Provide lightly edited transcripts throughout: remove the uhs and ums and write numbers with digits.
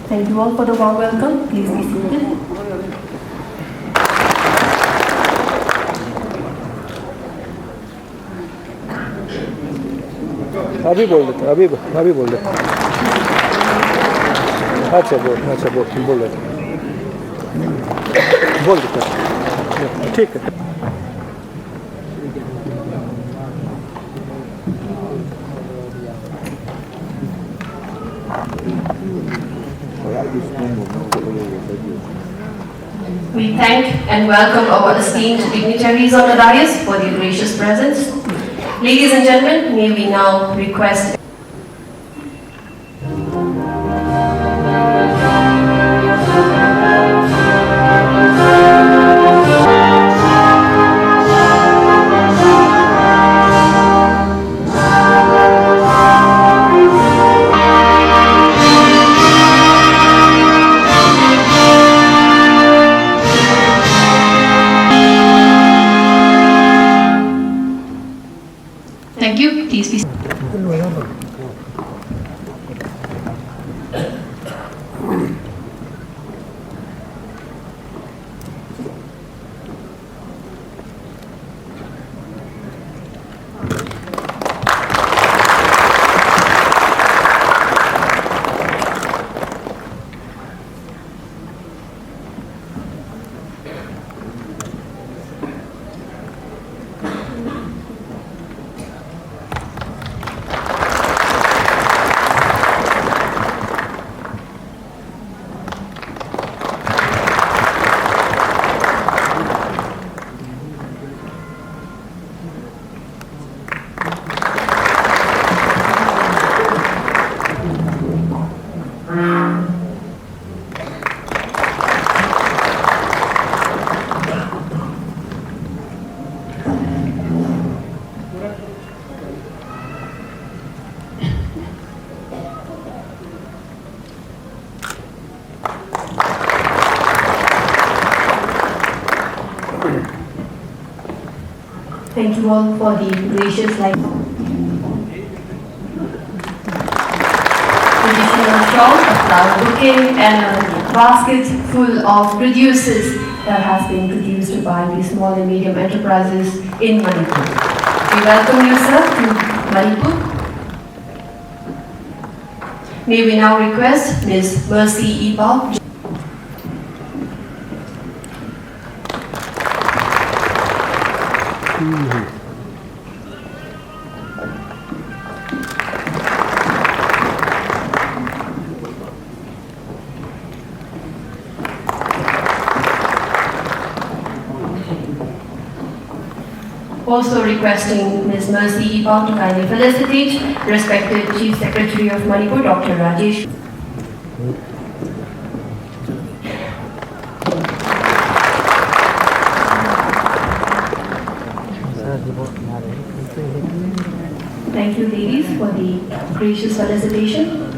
Thank you all for the warm welcome. Please be seated. अभी बोल देते अभी बोल देते अच्छा बोल देते ठीक है. We thank and welcome our esteemed dignitaries on the dais for their gracious presence. Ladies and gentlemen, may we now request Thank you. Please be Thank you all for the gracious light. Traditional shawl, a flower bouquet, and a basket full of produces that has been produced by the small and medium enterprises in Manipur. We welcome you, sir, to Manipur. May we now request Ms. Mercy Ipao. Also requesting Ms. Mercy Ipao to kindly felicitate respected Chief Secretary of Manipur, Dr. Rajesh. Thank you, ladies, for the gracious felicitation.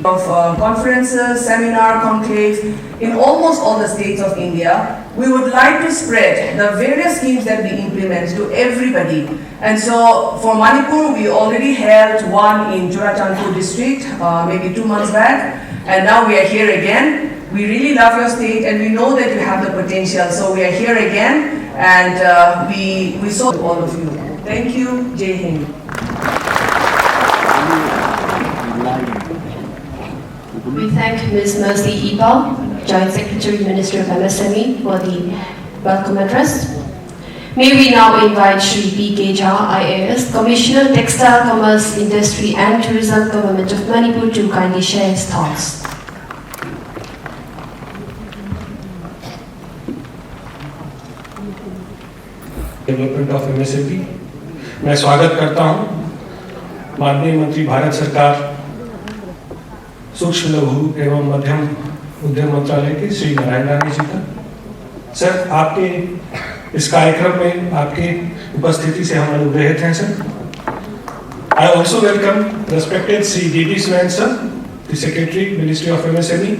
Of conferences, seminar, conclaves in almost all the states of India, we would like to spread the various schemes that we implement to everybody. And so for Manipur, we already held one in Churachandpur district maybe 2 months back, and now we are here again. We really love your state and we know that you have the potential, so we are here again and we saw all of you. Thank you. Jai Hind. We thank Ms. Mercy Ipao, Joint Secretary, Minister of MSME, for the welcome address. May we now invite Shri P.K. Jha, IAS, Commissioner, Textile Commerce, Industry and Tourism, Government of Manipur, to kindly share his thoughts. Development of MSME मैं स्वागत करता हूं माननीय मंत्री भारत सरकार सूक्ष्म लघु एवं मध्यम उद्यम मंत्रालय के श्री नारायण रानी जी का। सर, आपके इस कार्यक्रम में आपकी उपस्थिति से हम अनुग्रहित हैं sir. I also welcome respected Sri D.B. Swain sir, the Secretary, Ministry of MSME,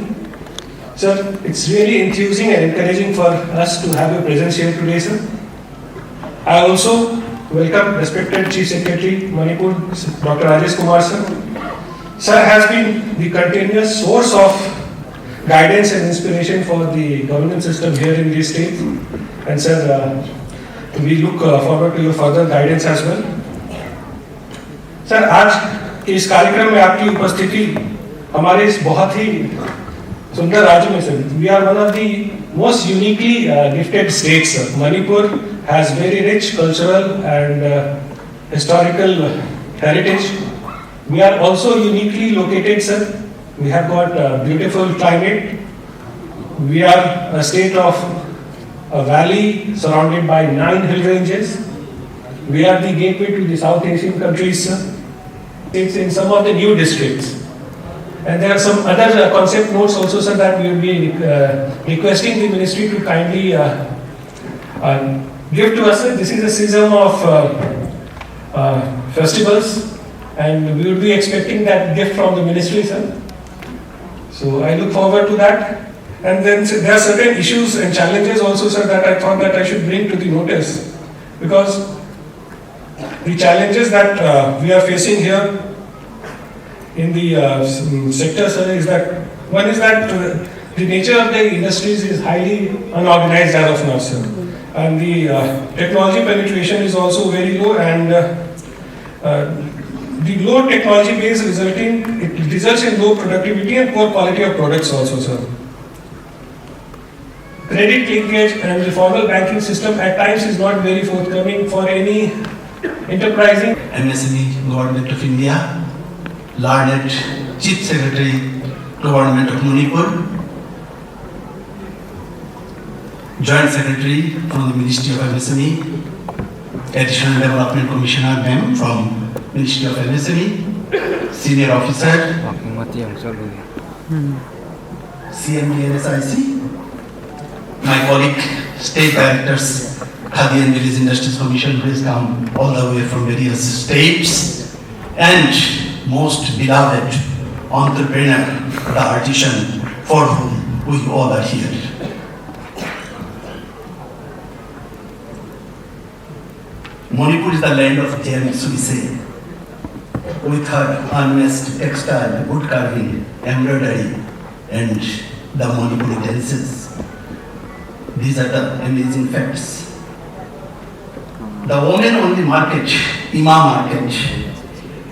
Sir, it's really enthusing and encouraging for us to have your presence here today, sir. I also welcome respected Chief Secretary Manipur, Dr. Rajesh Kumar, sir. Sir has been the continuous source of guidance and inspiration for the governance system here in this state. And sir, we look forward to your further guidance as well. Sir, आज के इस कार्यक्रम में आपकी उपस्थिति हमारे इस बहुत ही सुंदर राज्य में sir, we are one of the most uniquely gifted states. Sir. Manipur has very rich cultural and historical heritage. We are also uniquely located, sir. We have got a beautiful climate. We are a state of a valley surrounded by 9 hill ranges. We are the gateway to the South Asian countries, sir. It's in some of the new districts. And there are some other concept notes also, sir, that we will be requesting the ministry to kindly give to us. This is a season of festivals, and we will be expecting that gift from the ministry, sir. So I look forward to that. And then there are certain issues and challenges also, sir, that I thought that I should bring to the notice. Because the challenges that we are facing here in the sector, sir, is that one is that the nature of the industries is highly unorganized as of now, sir. And the technology penetration is also very low, and the low technology base results in low productivity and poor quality of products also, sir. Credit linkage and the formal banking system at times is not very forthcoming for any enterprising. MSME Government of India, Learned Chief Secretary Government of Manipur, Joint Secretary from the Ministry of MSME, Additional Development Commissioner ma'am from Ministry of MSME, Senior Officer, CMD and SIC, my colleague, State Directors, Khadi and Village Industries Commission, who has come all the way from various states, and most beloved entrepreneur, the artisan, for whom we all are here. Manipur is the land of gems, we say, with her unmatched textile, wood carving, embroidery, and the Manipuri dances. These are the amazing facts. The women-only market, Imam market,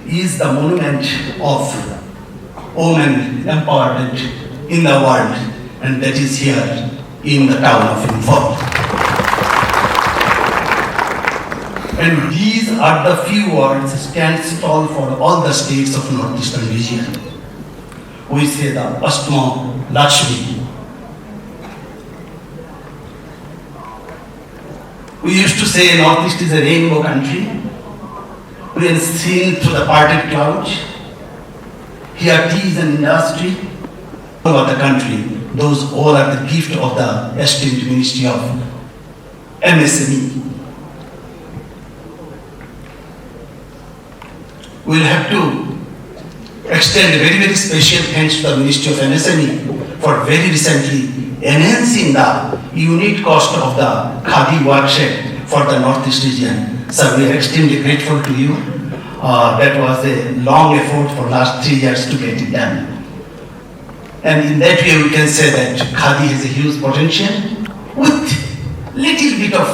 is the monument of women empowerment in the world, and that is here in the town of Imphal. And these are the few words stand tall for all the states of northeastern region. We say the Astma Lakshmi. We used to say Northeast is a rainbow country. We are seen through the parted clouds. Here tea is an industry. All over the country, those all are the gift of the esteemed Ministry of MSME. We'll have to extend a very, very special thanks to the Ministry of MSME for very recently enhancing the unit cost of the Khadi workshop for the Northeast region. So we are extremely grateful to you. That was a long effort for last 3 years to get it done. And in that way we can say that Khadi has a huge potential with little bit of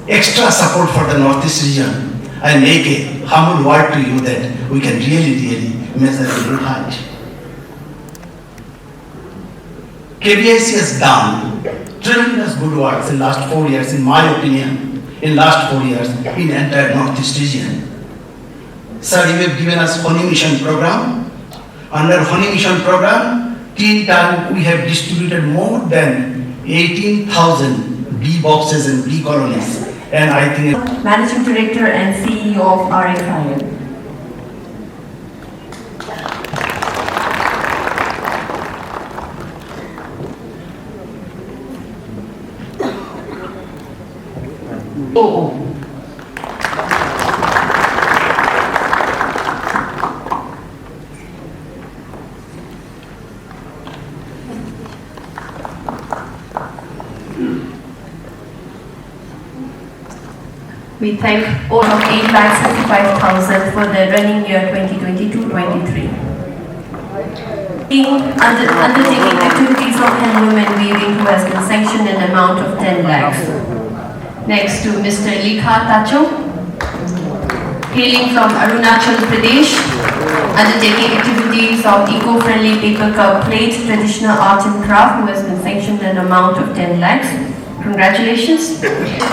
extra support for the Northeast region. I make a humble word to you that we can really measure the good height. KBIC has done tremendous good works in last 4 years, in my opinion, in last 4 years in entire Northeast region. Sir, you have given us Honey Mission program. Under Honey Mission program, till time we have distributed more than 18,000 bee boxes and bee colonies. And I think Managing Director and CEO of RFIL. We thank all of 8,65,000 for the running year 2022-23. Undertaking activities of handloom and weaving who has been sanctioned in an amount of 10 lakhs. Next to Mr. Likha Tacho, hailing from Arunachal Pradesh, undertaking activities of eco-friendly paper cup plate, traditional art and craft, who has been sanctioned an amount of 10 lakhs. Congratulations.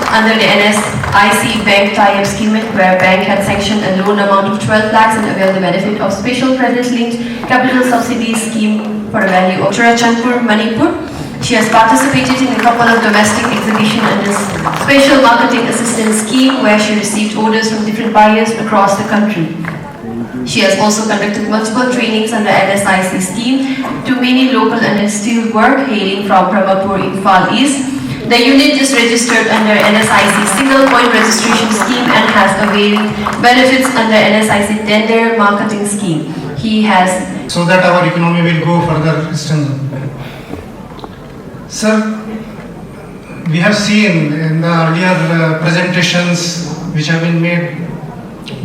Under the NSIC bank tie-up scheme, where bank had sanctioned a loan amount of 12 lakhs and availed the benefit of special credit-linked capital subsidy scheme for a value of Churachandpur, Manipur. She has participated in a couple of domestic exhibitions under special marketing assistance scheme, where she received orders from different buyers across the country. She has also conducted multiple trainings under NSIC scheme to many local and skilled work hailing from Brahmapur, Imphal East. The unit is registered under NSIC single point registration scheme and has availed benefits under NSIC tender marketing scheme. He has so that our economy will go further strengthen. Sir, we have seen in the earlier presentations which have been made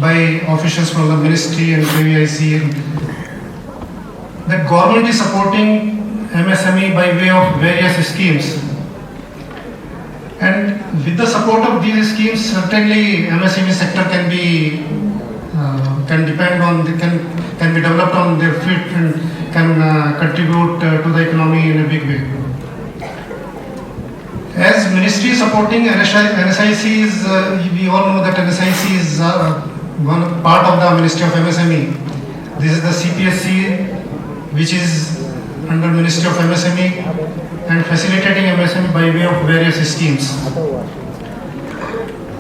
by officials from the ministry and KVIC that government is supporting MSME by way of various schemes. And with the support of these schemes, certainly MSME sector can be can be developed on their feet and can contribute to the economy in a big way. As ministry supporting NSIC is, we all know that NSIC is one part of the Ministry of MSME. This is the CPSC, which is under Ministry of MSME and facilitating MSME by way of various schemes.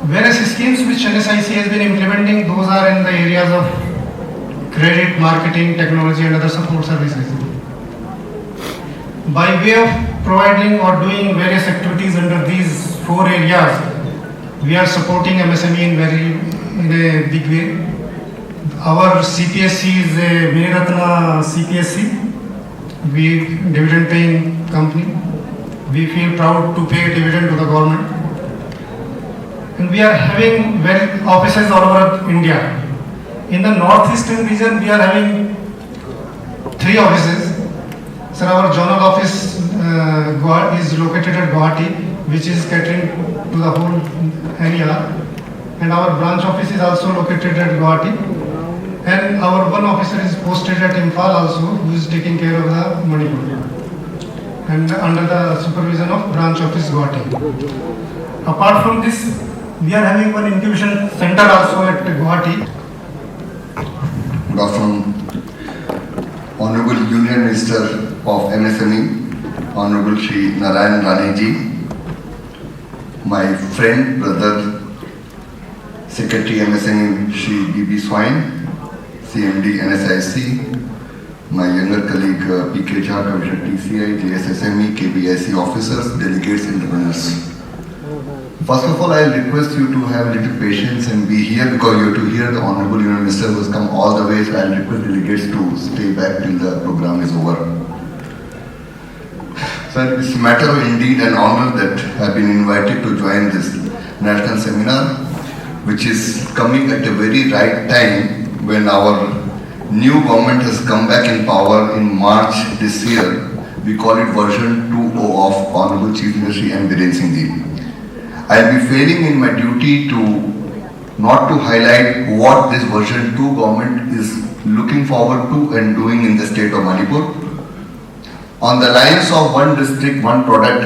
Various schemes which NSIC has been implementing, those are in the areas of credit, marketing, technology and other support services. By way of providing or doing various activities under these 4 areas, we are supporting MSME in a big way. Our CPSC is a Miniratna CPSC. We dividend paying company. We feel proud to pay dividend to the government. And we are having offices all over India. In the northeastern region, we are having 3 offices. Sir, our zonal office is located at Guwahati, which is catering to the whole area. And our branch office is also located at Guwahati. And our one officer is posted at Imphal also, who is taking care of the Manipur. And under the supervision of branch office Guwahati. Apart from this, we are having one incubation center also at Guwahati. Good afternoon. Honorable Union Minister of MSME, Honorable Shri Narayan Rane ji, my friend, brother, Secretary MSME Shri B.B. Swine, CMD NSIC, my younger colleague P.K. Jha, Commissioner TCI, JSSME, KBIC officers, delegates, entrepreneurs. First of all, I will request you to have a little patience and be here because you have to hear the Honorable Union Minister who has come all the way, so I will request delegates to stay back till the program is over. Sir, it's a matter of indeed an honor that I have been invited to join this national seminar, which is coming at a very right time when our new government has come back in power in March this year. We call it version 2.0 of Honorable Chief Minister M. Biren Singh ji. I will be failing in my duty to not to highlight what this version 2 government is looking forward to and doing in the state of Manipur. On the lines of one district, one product,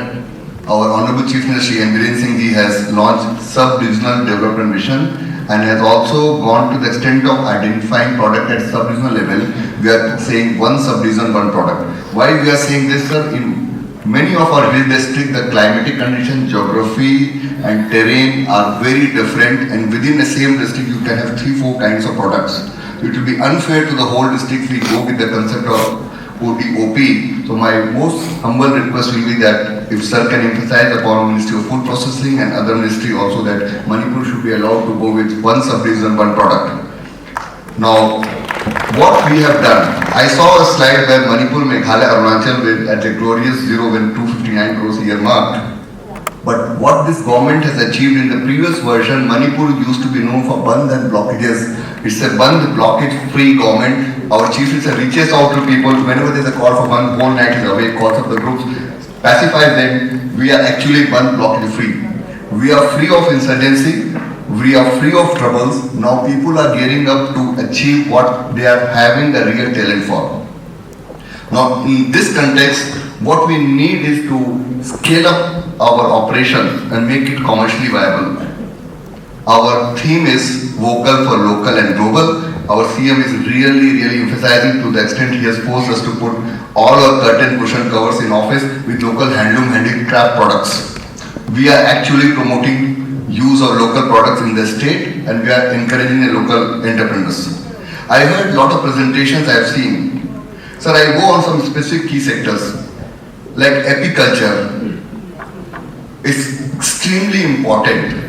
our Honorable Chief Minister M. Biren Singh ji has launched sub-regional development mission and has also gone to the extent of identifying product at sub-regional level. We are saying one sub-region, one product. Why we are saying this, sir? In many of our hill districts, the climatic condition, geography and terrain are very different, and within the same district you can have 3-4 kinds of products. It will be unfair to the whole district if we go with the concept of ODOP. So my most humble request will be that if sir can emphasize upon Ministry of Food Processing and other ministry also that Manipur should be allowed to go with one sub-region, one product. Now, what we have done, I saw a slide where Manipur, Meghalaya, Arunachal were at a glorious zero when 259 crores earmarked. But what this government has achieved in the previous version, Manipur used to be known for bandh and blockages. It's a bandh blockage free government. Our chief minister reaches out to people whenever there's a call for bandh, whole night is awake, calls up the groups, pacifies them. We are actually bandh blockage free. We are free of insurgency. We are free of troubles. Now people are gearing up to achieve what they are having a real talent for. Now in this context, what we need is to scale up our operations and make it commercially viable. Our theme is vocal for local and global. Our CM is really emphasizing to the extent he has forced us to put all our curtain cushion covers in office with local handloom handicraft products. We are actually promoting use of local products in the state and we are encouraging the local entrepreneurs. I heard a lot of presentations I have seen. Sir, I go on some specific key sectors like apiculture. It's extremely important.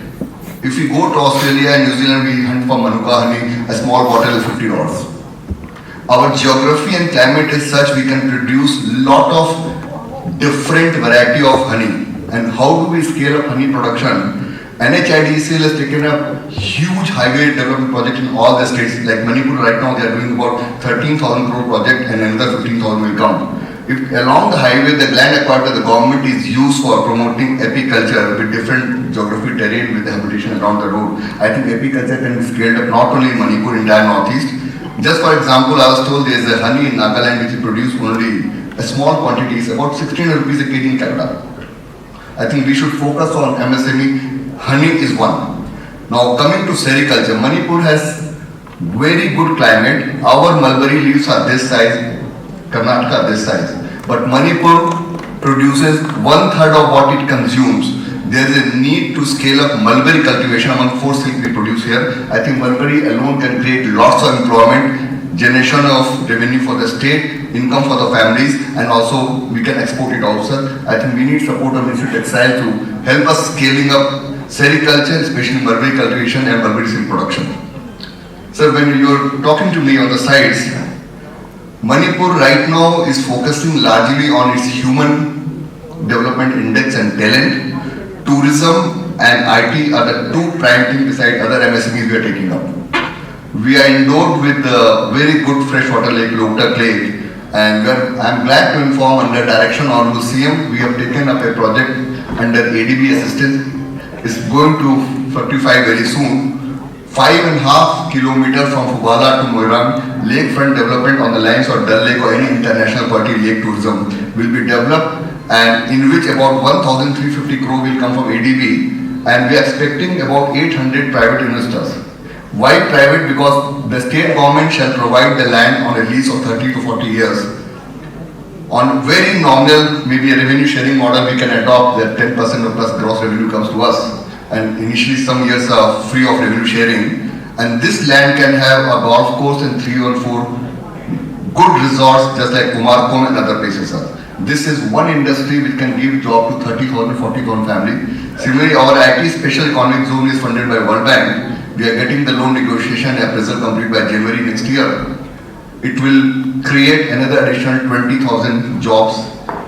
If we go to Australia and New Zealand, we hunt for Manuka honey, a small bottle is $50. Our geography and climate is such we can produce lot of different variety of honey. And how do we scale up honey production? NHIDCL has taken up huge highway development project in all the states. Like Manipur right now, they are doing about 13,000 crore project and another 15,000 will come. If along the highway, the land acquired by the government is used for promoting apiculture with different geography terrain with the habitation around the road, I think apiculture can be scaled up not only in Manipur, entire northeast. Just for example, I was told there is a honey in Nagaland which is produced only a small quantity, it's about 16 rupees a kg in Canada. I think we should focus on MSME. Honey is one. Now coming to sericulture, Manipur has very good climate. Our mulberry leaves are this size, Karnataka this size. But Manipur produces 1/3 of what it consumes. There is a need to scale up mulberry cultivation among 4 states we produce here. I think mulberry alone can create lots of employment, generation of revenue for the state, income for the families, and also we can export it also. I think we need support of Ministry of Textile to help us scaling up sericulture, especially mulberry cultivation and mulberry silk production. Sir, when you are talking to me on the sides, Manipur right now is focusing largely on its human development index and talent. Tourism and IT are the two prime things beside other MSMEs we are taking up. We are endowed with a very good freshwater lake, Loktak Lake, and I am glad to inform under direction of Honorable CM, we have taken up a project under ADB assistance. It's going to fructify very soon. 5.5 kilometers from Fubala to Moirang, lakefront development on the lines of Dal Lake or any international quality lake tourism will be developed, and in which about 1,350 crore will come from ADB, and we are expecting about 800 private investors. Why private? Because the state government shall provide the land on a lease of 30 to 40 years. On very nominal, maybe a revenue sharing model we can adopt, that 10% of plus gross revenue comes to us. And initially some years are free of revenue sharing. And this land can have a golf course and 3 or 4 good resorts just like Kumarkom and other places. This is one industry which can give job to 30,000, 40,000 family. Similarly, our IT special economic zone is funded by World Bank. We are getting the loan negotiation appraisal complete by January next year. It will create another additional 20,000 jobs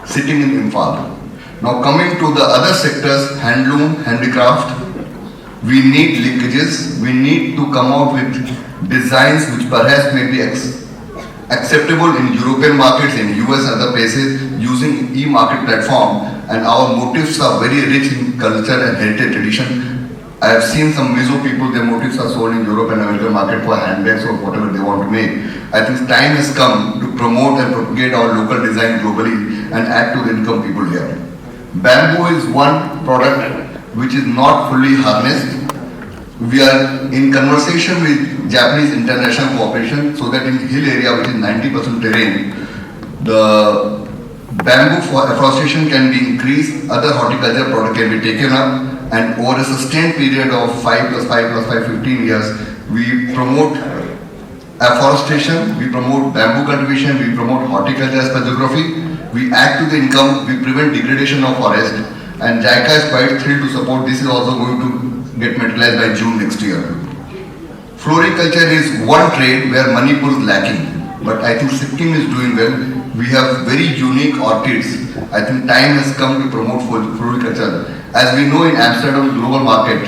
sitting in Imphal. Now coming to the other sectors, handloom, handicraft, we need linkages. We need to come out with designs which perhaps may be acceptable in European markets, in US and other places using e-market platform, and our motifs are very rich in culture and heritage tradition. I have seen some Mizo people, their motifs are sold in Europe and American market for handbags or whatever they want to make. I think time has come to promote and propagate our local design globally and add to the income people here. Bamboo is one product which is not fully harnessed. We are in conversation with Japanese international cooperation so that in hill area, which is 90% terrain, the bamboo for afforestation can be increased, other horticulture product can be taken up, and over a sustained period of 5 plus 5 plus 5, 15 years, we promote afforestation, we promote bamboo cultivation, we promote horticulture as per geography, we add to the income, we prevent degradation of forest, and JICA is quite thrilled to support. This is also going to get materialized by June next year. Floriculture is one trade where Manipur is lacking, but I think Sikkim is doing well. We have very unique orchids. I think time has come to promote floriculture. As we know in Amsterdam global market,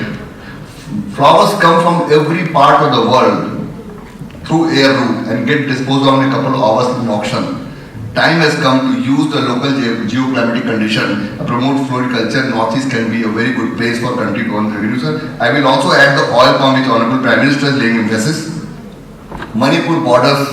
flowers come from every part of the world through air route and get disposed of in a couple of hours in auction. Time has come to use the local geoclimatic condition, promote floriculture. Northeast can be a very good place for country to earn revenue, sir. I will also add the oil palm which Honorable Prime Minister is laying emphasis. Manipur borders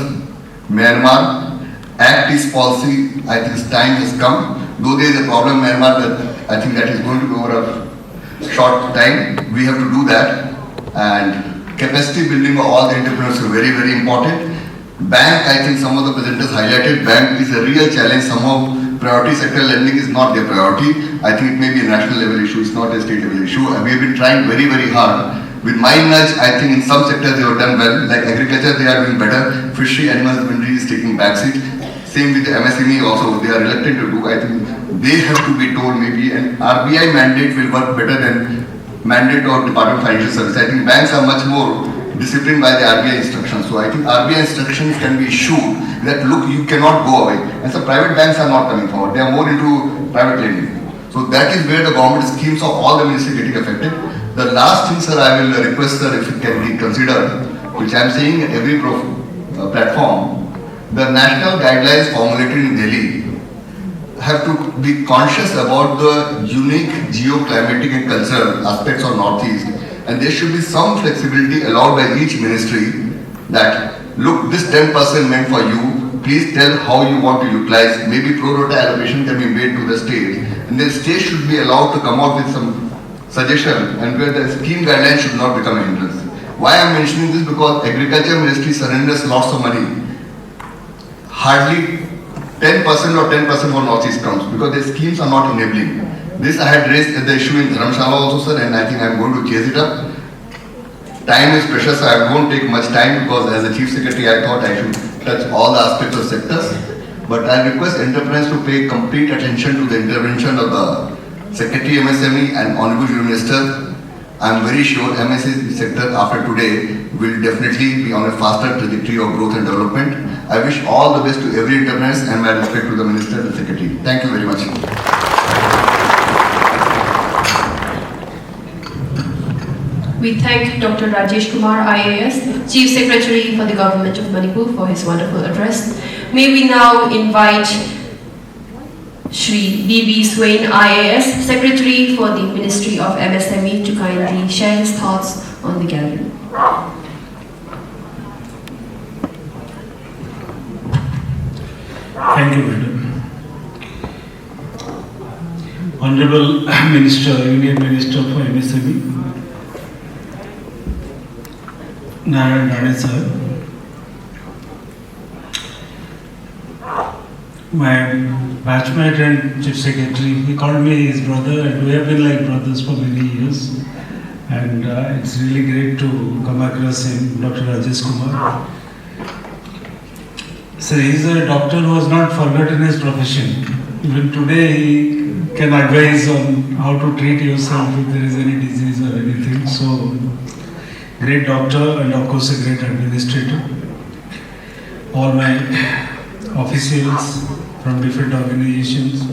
Myanmar, Act East policy, I think time has come. Though there is a problem in Myanmar, that I think that is going to be over a short time. We have to do that. And capacity building of all the entrepreneurs is very, very important. Bank, I think some of the presenters highlighted, bank is a real challenge. Somehow priority sector lending is not their priority. I think it may be a national level issue, it's not a state level issue. And we have been trying very, very hard. With my nudge, I think in some sectors they have done well. Like agriculture, they are doing better. Fishery, animal husbandry is taking backseat. Same with the MSME also, they are reluctant to do. I think they have to be told maybe, and RBI mandate will work better than mandate of Department of Financial Services. I think banks are much more disciplined by the RBI instructions. So I think RBI instructions can be issued that look, you cannot go away. And so private banks are not coming forward. They are more into private lending. So that is where the government schemes of all the ministries getting affected. The last thing, sir, I will request, sir, if it can be considered, which I am saying in every platform, the national guidelines formulated in Delhi have to be conscious about the unique geoclimatic and cultural aspects of Northeast. And there should be some flexibility allowed by each ministry that, look, this 10% meant for you, please tell how you want to utilize. Maybe pro rata allocation can be made to the state. And the state should be allowed to come out with some suggestion and where the scheme guidelines should not become a hindrance. Why I am mentioning this? Because agriculture ministry surrenders lots of money. Hardly 10% or 10% for Northeast counts because the schemes are not enabling. This I had raised the issue in Dharamshala also, sir, and I think I am going to chase it up. Time is precious, so I won't take much time because as a Chief Secretary I thought I should touch all the aspects of sectors. But I request enterprise to pay complete attention to the intervention of the Secretary MSME and Honorable Union Minister. I am very sure MSME sector after today will definitely be on a faster trajectory of growth and development. I wish all the best to every enterprise and my respect to the Minister and the Secretary. Thank you very much. We thank Dr. Rajesh Kumar, IAS, Chief Secretary for the Government of Manipur for his wonderful address. May we now invite Shri B.B. Swain, IAS, Secretary for the Ministry of MSME to kindly share his thoughts on the gathering. Thank you, Madam. Honorable Minister, Union Minister for MSME, Narayan Rane sir, my batchmate and Chief Secretary, he called me his brother and we have been like brothers for many years. And it's really great to come across him, Dr. Rajesh Kumar. So he's a doctor who has not forgotten his profession. Even today he can advise on how to treat yourself if there is any disease or anything. So, great doctor and of course a great administrator. All my officials from different organizations.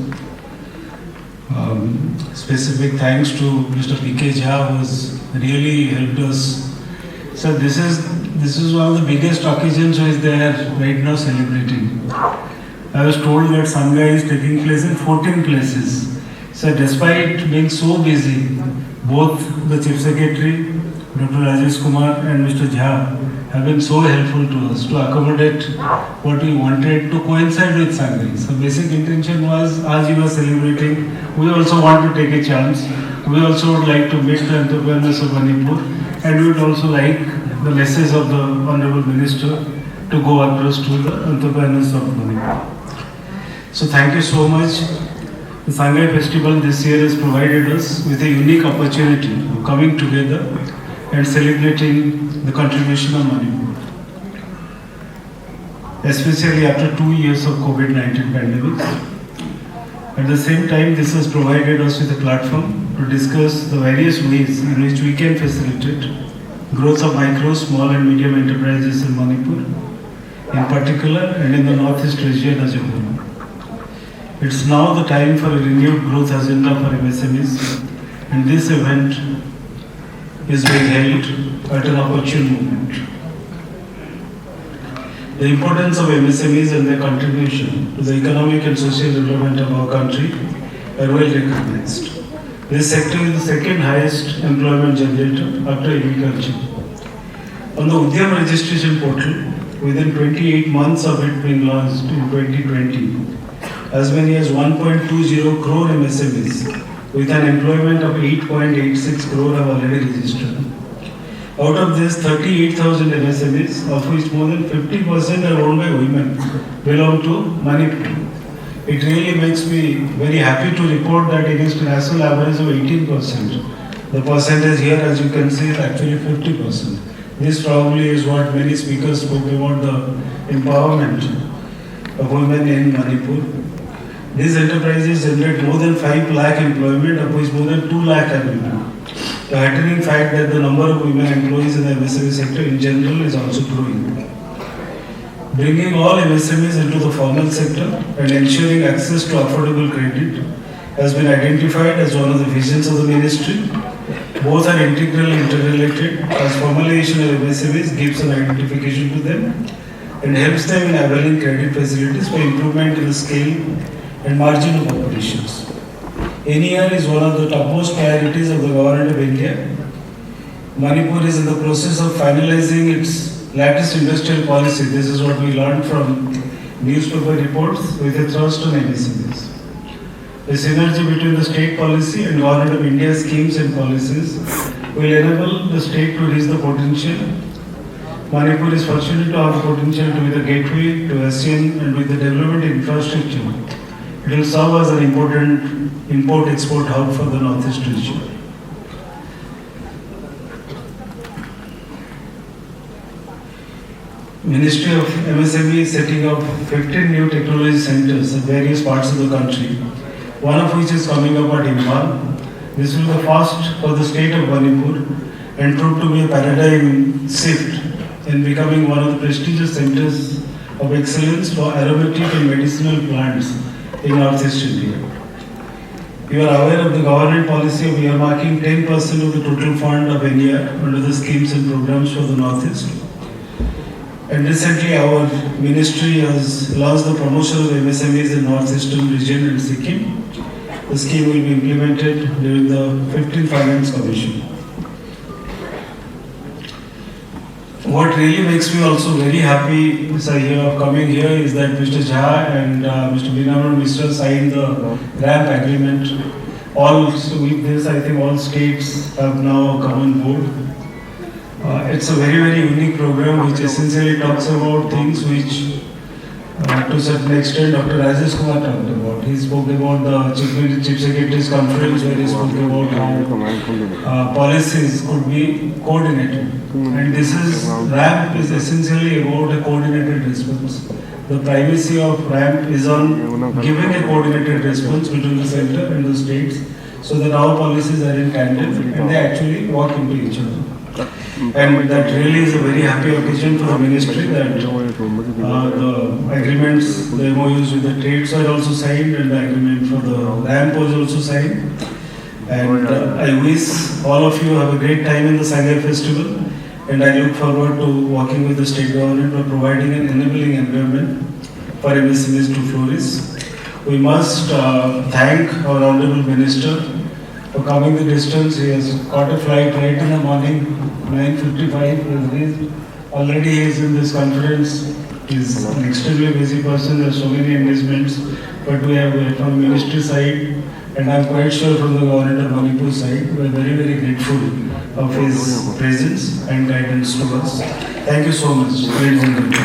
Specific thanks to Mr. P.K. Jha who has really helped us. So this is one of the biggest occasions which they are right now celebrating. I was told that Sangha is taking place in 14 places. So despite being so busy, both the Chief Secretary, Dr. Rajesh Kumar and Mr. Jha have been so helpful to us to accommodate what we wanted to coincide with Sangha. So basic intention was, as you were celebrating, we also want to take a chance. We also would like to meet the entrepreneurs of Manipur and we would also like the message of the Honorable Minister to go across to the entrepreneurs of Manipur. So thank you so much. The Sangha Festival this year has provided us with a unique opportunity of coming together and celebrating the contribution of Manipur. Especially after 2 years of COVID-19 pandemic. At the same time, this has provided us with a platform to discuss the various ways in which we can facilitate growth of micro, small and medium enterprises in Manipur, in particular and in the Northeast region as a whole. It's now the time for a renewed growth agenda for MSMEs and this event is being held at an opportune moment. The importance of MSMEs and their contribution to the economic and social development of our country are well recognized. This sector is the second highest employment generator after agriculture. On the Udyam registration portal, within 28 months of it being launched in 2020, as many as 1.20 crore MSMEs with an employment of 8.86 crore have already registered. Out of this, 38,000 MSMEs, of which more than 50% are owned by women, belong to Manipur. It really makes me very happy to report that against a national average of 18%, the percentage here, as you can see, is actually 50%. This probably is what many speakers spoke about, the empowerment of women in Manipur. These enterprises generate more than 5 lakh employment, of which more than 2 lakh are women. The heartening fact that the number of women employees in the MSME sector in general is also growing. Bringing all MSMEs into the formal sector and ensuring access to affordable credit has been identified as one of the visions of the ministry. Both are integrally interrelated, as formalization of MSMEs gives an identification to them and helps them in availing credit facilities for improvement in the scale and margin of operations. NER is one of the topmost priorities of the Government of India. Manipur is in the process of finalizing its latest industrial policy. This is what we learned from newspaper reports with a thrust on MSMEs. The synergy between the state policy and Government of India schemes and policies will enable the state to reach the potential. Manipur is fortunate to have the potential to be the gateway to ASEAN, and with the development infrastructure, it will serve as an important import-export hub for the Northeast region. Ministry of MSME is setting up 15 new technology centers at various parts of the country, one of which is coming up at Imphal. This will be the first for the state of Manipur and prove to be a paradigm shift in becoming one of the prestigious centers of excellence for aromatic and medicinal plants in Northeast India. You are aware of the government policy of earmarking 10% of the total fund of NER under the schemes and programs for the Northeast. And recently our ministry has launched the promotion of MSMEs in Northeastern region and Sikkim. The scheme will be implemented during the 15th Finance Commission. What really makes me also very happy coming here is that Mr. Jha and Mr. Binaman Mishra signed the RAMP agreement. Also with this, I think all states have now come on board. It's a very, very unique program which essentially talks about things which to a certain extent Dr. Rajesh Kumar talked about. He spoke about the Chief Secretary's conference where he spoke about how policies could be coordinated. And this is, RAMP is essentially about a coordinated response. The primacy of RAMP is on giving a coordinated response between the center and the states so that our policies are in tandem and they actually walk into each other. And that really is a very happy occasion for the ministry that the agreements, the MOUs with the trade side also signed and the agreement for the RAMP was also signed. And I wish all of you have a great time in the Sangai Festival, and I look forward to working with the state government for providing an enabling environment for MSMEs to flourish. We must thank our Honorable Minister for coming the distance. He has caught a flight right in the morning, 9:55. Already he is in this conference. He is an extremely busy person. There are so many engagements, but we have from ministry side, and I am quite sure from the government of Manipur side, we are very, very grateful of his presence and guidance to us. Thank you so much. Ladies and gentlemen.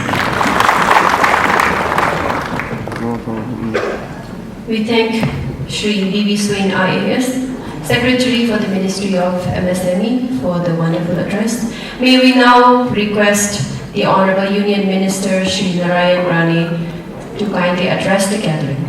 We thank Shri D.V. Swain IAS, Secretary for the Ministry of MSME, for the wonderful address. May we now request the Honorable Union Minister Shri Narayan Rane to kindly address the gathering.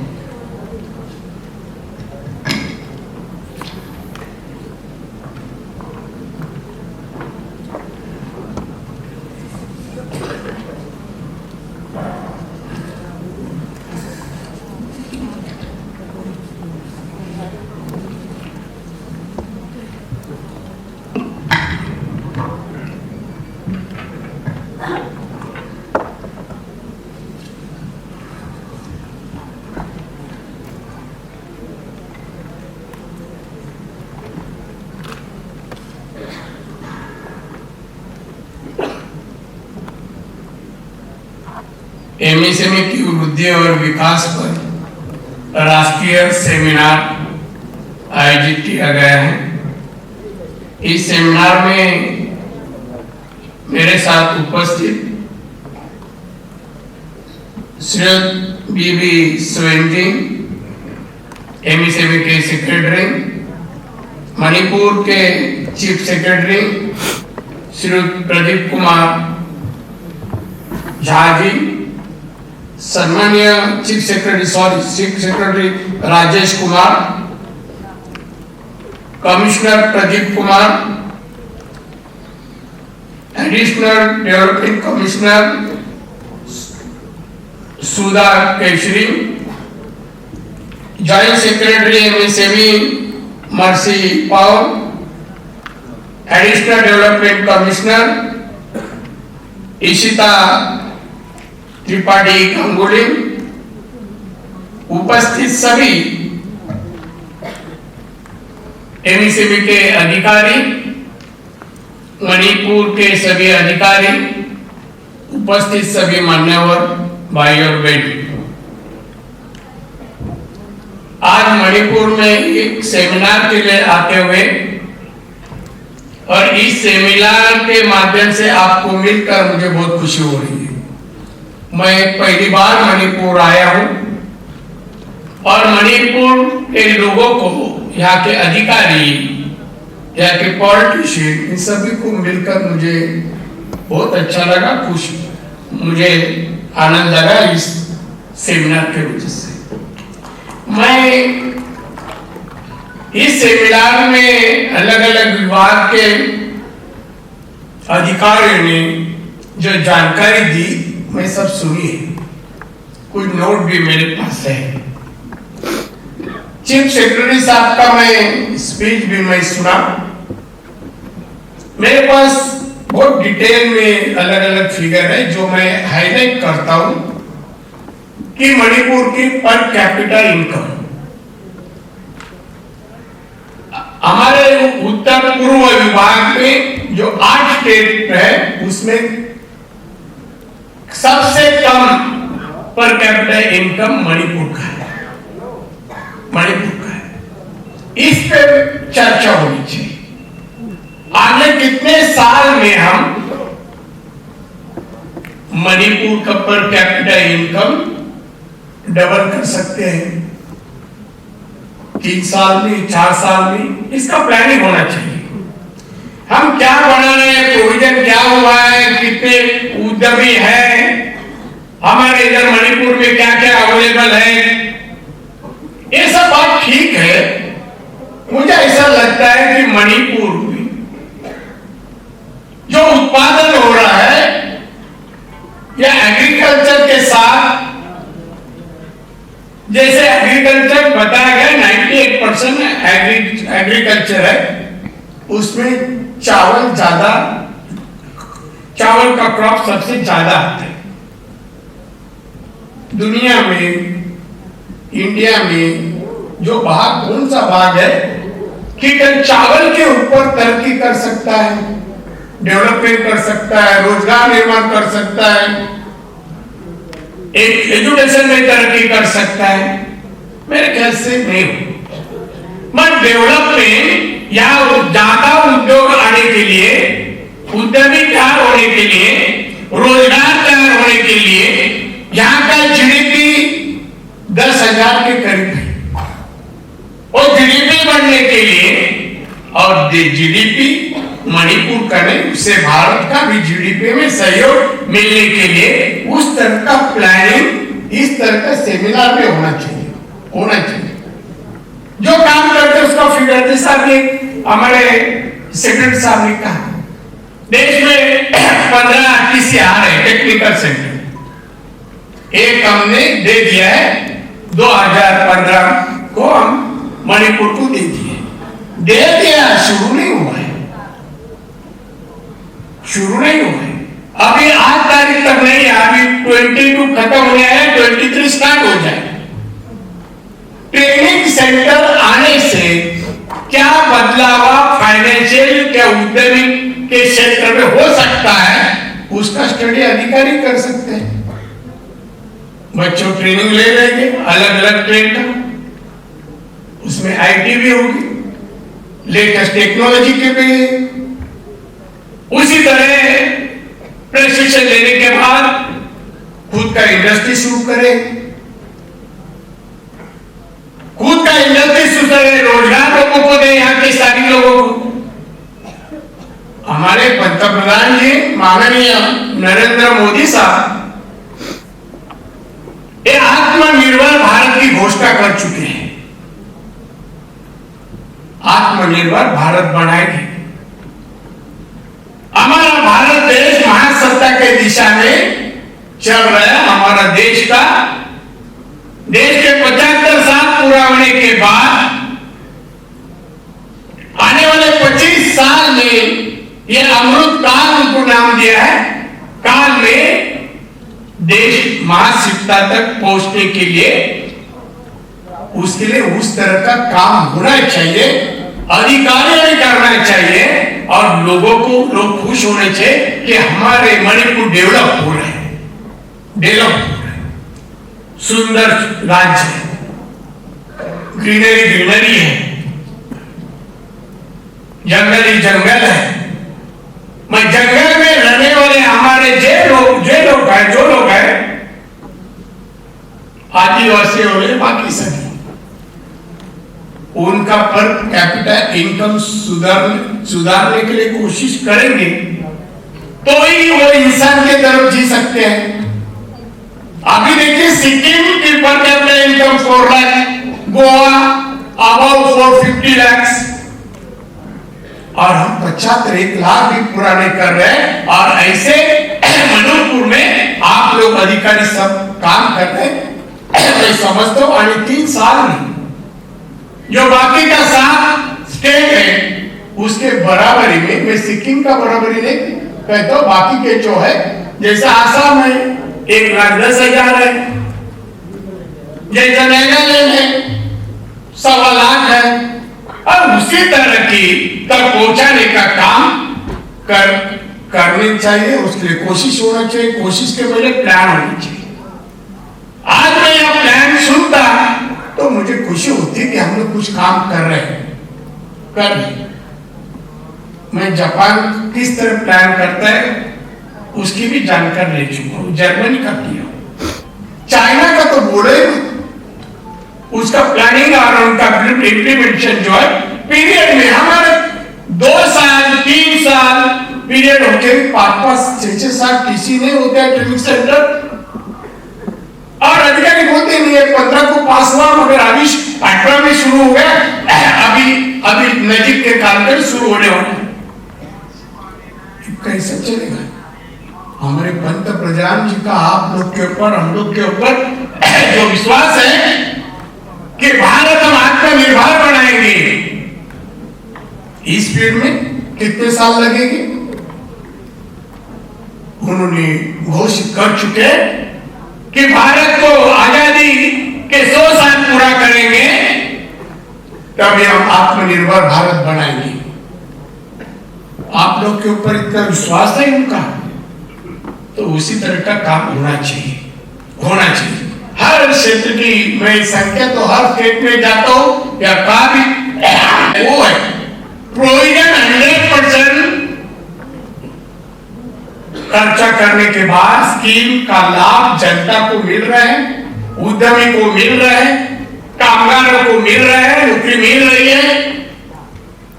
MSME की वृद्धि और विकास पर राष्ट्रीय seminar आयोजित किया गया है। इस सेमिनार में मेरे साथ उपस्थित श्री बीबी स्वेंजी, एमएसएमई के सेक्रेटरी, मणिपुर के चीफ सेक्रेटरी श्री प्रदीप कुमार झा जी, सम्मानीय chief secretary Rajesh Kumar, commissioner Pradeep Kumar, additional development commissioner Sudha Keshari, joint secretary MSME Mercy Paul, additional development commissioner Ishita Tripathi Ganguly, उपस्थित सभी एमएसएमई के अधिकारी, मणिपुर के सभी अधिकारी, उपस्थित सभी मान्यवर भाई और बहन, आज मणिपुर में एक सेमिनार के लिए आते हुए और इस सेमिनार के माध्यम से आपको मिलकर मुझे बहुत खुशी हो रही है। मैं पहली बार मणिपुर आया हूं और मणिपुर के लोगों को, यहाँ के अधिकारी, यहाँ के पॉलिटिशियन, इन सभी को मिलकर मुझे बहुत अच्छा लगा, मुझे आनंद लगा इस सेमिनार के वजह से। मैं इस सेमिनार में अलग अलग विभाग के अधिकारियों ने जो जानकारी दी, मैं सब सुनी है, कुछ नोट भी मेरे पास है। चीफ सेक्रेटरी साहब का मैं स्पीच भी मैं सुना। मेरे पास बहुत डिटेल में अलग अलग फिगर है जो मैं हाईलाइट करता हूं कि मणिपुर की पर कैपिटा इनकम, हमारे उत्तर पूर्व विभाग में जो 8 स्टेट है उसमें सबसे कम पर कैपिटा इनकम मणिपुर का है, मणिपुर का है। इस पे चर्चा होनी चाहिए। आगे कितने साल में हम मणिपुर का पर कैपिटा इनकम डबल कर सकते हैं? 3 साल में, 4 साल में, इसका प्लानिंग होना चाहिए। हम क्या बना रहे हैं, प्रोविजन क्या हुआ है, कितने उद्यमी है, हमारे इधर मणिपुर में क्या क्या अवेलेबल है, ये सब बात ठीक है। मुझे ऐसा लगता है कि मणिपुर में जो उत्पादन हो रहा है या एग्रीकल्चर के साथ, जैसे एग्रीकल्चर बताया गया 98% एग्रीकल्चर है, उसमें चावल का क्रॉप सबसे ज्यादा आता है दुनिया में। इंडिया में जो भाग, कौन सा भाग है कि चावल के ऊपर तरक्की कर सकता है, डेवलपमेंट कर सकता है, रोजगार निर्माण कर सकता है, एक एजुकेशन में तरक्की कर सकता है? मेरे ख्याल से नहीं हो। मत डेवलपमेंट या ज्यादा उद्योग आने के लिए, उद्यमी तैयार होने के लिए, रोजगार तैयार होने के लिए, यहाँ का जीडीपी 10,000 के करीब है और जीडीपी बढ़ने के लिए, और जीडीपी मणिपुर का नहीं, उससे भारत का भी जीडीपी में सहयोग मिलने के लिए उस तरह का प्लानिंग इस तरह का सेमिनार में होना चाहिए। जो काम करते उसका फिगर, जैसा कि हमारे सेक्रेटरी साहब ने कहा, देश में 15 आरटीसी आ रहे हैं, टेक्निकल सेंटर। एक हमने दे दिया है 2015 को, हम मणिपुर को दे दिया, शुरू नहीं हुआ है, अभी 8 तारीख तक नहीं है, अभी 22 खत्म हो गया है, 23 स्टार्ट हो जाए। ट्रेनिंग सेंटर आने से क्या बदलाव फाइनेंशियल क्या उद्यमी के क्षेत्र में हो सकता है, उसका स्टडी अधिकारी कर सकते हैं। बच्चों ट्रेनिंग ले लेंगे अलग अलग ट्रेड का, उसमें आईटी भी होगी, लेटेस्ट टेक्नोलॉजी के भी। उसी तरह प्रशिक्षण लेने के बाद खुद का इंडस्ट्री शुरू करें, खुद का इंडस्ट्री शुरू करें, रोजगार लोगों को दें, यहाँ के सारी लोगों को। हमारे पंतप्रधान जी माननीय नरेंद्र मोदी साहब ये आत्मनिर्भर भारत की घोषणा कर चुके हैं। आत्मनिर्भर भारत बनाएंगे। हमारा भारत देश महासत्ता के दिशा में चल रहा है। हमारा देश के 75 साल पूरा होने के बाद आने वाले 25 साल में ये अमृत काल उनको नाम दिया है, काल में देश महासत्ता तक पहुंचने के लिए उसके लिए उस तरह का काम होना चाहिए, अधिकारियों ने करना चाहिए और लोगों लोग खुश होने चाहिए कि हमारे मणिपुर डेवलप हो रहे हैं, सुंदर राज्य है, ग्रीनरी है, जंगल है। मैं जंगल में रहने वाले हमारे जो लोग हैं आदिवासी वाले बाकी सभी, उनका पर कैपिटा इनकम सुधारने के लिए कोशिश करेंगे तो ही वो इंसान के तरफ जी सकते हैं। अभी देखिए सिक्किम की per capita income 4 lakh, Goa about 450 lakh और हम 75 लाख भी पूरा नहीं कर रहे। और ऐसे मणिपुर में आप लोग अधिकारी सब काम करते हैं, मैं समझता हूं आने 3 साल में जो बाकी का 7 स्टेट है उसके बराबरी में, मैं सिक्किम का बराबरी नहीं कहता हूं, बाकी के जो है जैसे आसाम है 1,10,000 है, जैसे नागालैंड है 1.25 लाख है, और उसी तरह की तक पहुंचाने का काम करनी चाहिए। उसके लिए कोशिश होना चाहिए, कोशिश के पहले प्लान होनी चाहिए। आज मैं यह प्लान सुनता तो मुझे खुशी होती कि हम लोग कुछ काम कर रहे हैं। मैं जापान किस तरह प्लान करता है उसकी भी जानकारी ले चुका हूं, जर्मनी का किया, चाइना का तो बोले उसका प्लानिंग और उनका इम्प्लीमेंटेशन जो है पीरियड में हमारे 2 साल 3 साल पीरियड होते 5-5 6-6 साल किसी नहीं होता है ट्रेनिंग सेंटर, और अधिकारी बोलते नहीं है 15 को पास हुआ मगर अभी 18 में शुरू हो गया, अभी नजीक के कार्यक्रम शुरू होने वाले। कैसे चलेगा? हमारे पंतप्रधान जी का आप लोग के ऊपर, हम लोग के ऊपर जो विश्वास है कि भारत हम आत्मनिर्भर बनाएंगे, इस स्पीड में कितने साल लगेंगे उन्होंने घोषित कर चुके कि भारत को आजादी के 100 साल पूरा करेंगे तभी हम आत्मनिर्भर भारत बनाएंगे। आप लोग के ऊपर इतना विश्वास है उनका, तो उसी तरह का काम होना चाहिए। हर क्षेत्र की मैं संख्या तो हर स्टेट में जाता हूं या काफी वो है प्रोविजन 100% खर्चा करने के बाद स्कीम का लाभ जनता को मिल रहा है, उद्यमी को मिल रहा है, कामगारों को मिल रहा है, नौकरी मिल रही है।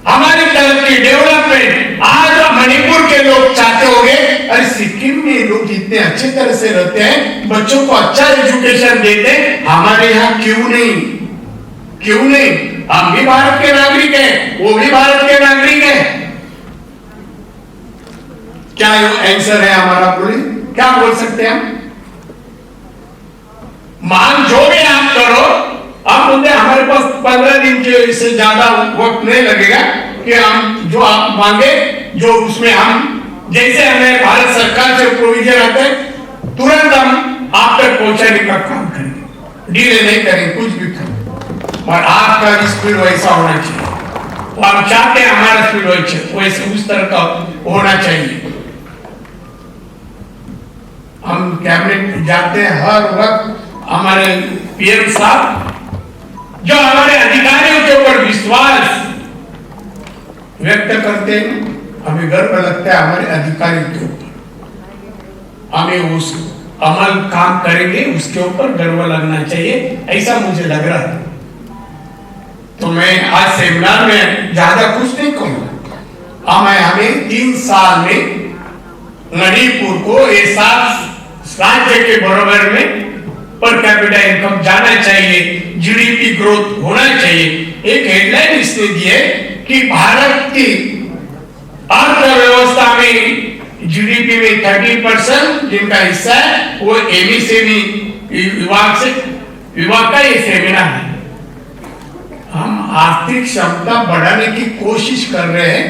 हमारी तरफ की डेवलपमेंट आज मणिपुर के लोग चाहते होंगे अरे सिक्किम में लोग इतने अच्छे तरह से रहते हैं, बच्चों को अच्छा एजुकेशन देते हैं, हमारे यहाँ क्यों नहीं? हम भी भारत के नागरिक हैं, वो भी भारत के नागरिक हैं। क्या ये आंसर है हमारा? बोलिए, क्या बोल सकते हैं हम? मांग जो भी आप करो, आप बोलते हमारे पास 15 दिन के से ज्यादा वक्त नहीं लगेगा कि हम जो आप मांगे जो उसमें हम जैसे हमें भारत सरकार से प्रोविजन आते हैं तुरंत हम आप तक पहुंचाने का काम करेंगे, डिले नहीं करेंगे, कुछ भी करें। और आपका स्पीड वैसा होना चाहिए, और हम चाहते हैं हमारा स्पीड वैसे उस तरह का होना चाहिए। हम कैबिनेट जाते हैं हर वक्त, हमारे पीएम साहब जो हमारे अधिकारियों के ऊपर विश्वास व्यक्त करते हैं, हमें गर्व लगता है हमारे अधिकारियों के ऊपर। हमें उस अमल काम करेंगे उसके ऊपर गर्व लगना चाहिए, ऐसा मुझे लग रहा है। तो मैं आज सेमिनार में ज्यादा कुछ नहीं कहूंगा। हमें 3 साल में मणिपुर को ये 7 राज्य के बराबर में पर कैपिटा इनकम जाना चाहिए, जीडीपी ग्रोथ होना चाहिए। एक हेडलाइन इसने दी है कि भारत की अर्थव्यवस्था में जीडीपी में 30% जिनका हिस्सा है वो एमएसएमई विभाग का ये सेमिनार है। हम आर्थिक क्षमता बढ़ाने की कोशिश कर रहे हैं,